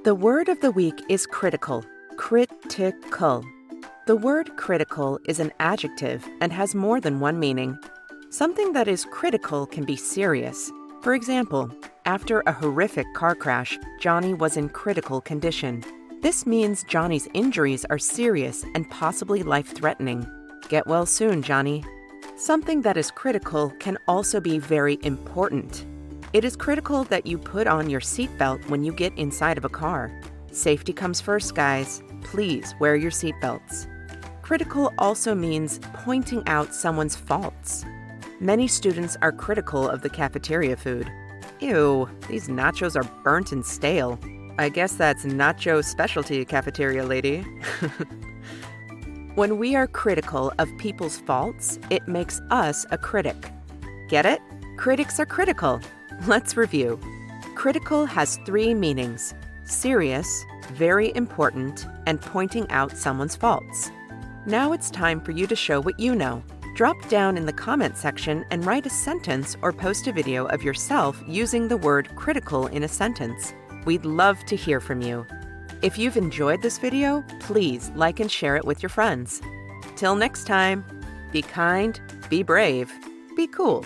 The word of the week is critical. Critical. The word critical is an adjective and has more than one meaning. Something that is critical can be serious. For example, after a horrific car crash, Johnny was in critical condition. This means Johnny's injuries are serious and possibly life-threatening. Get well soon, Johnny. Something that is critical can also be very important. It is critical that you put on your seatbelt when you get inside of a car. Safety comes first, guys. Please wear your seatbelts. Critical also means pointing out someone's faults. Many students are critical of the cafeteria food. Ew, these nachos are burnt and stale. I guess that's nacho specialty, cafeteria lady. When we are critical of people's faults, it makes us a critic. Get it? Critics are critical. Let's review. Critical has three meanings: serious, very important, and pointing out someone's faults. Now it's time for you to show what you know. Drop down in the comment section and write a sentence or post a video of yourself using the word critical in a sentence. We'd love to hear from you. If you've enjoyed this video, please like and share it with your friends. Till next time, be kind, be brave, be cool.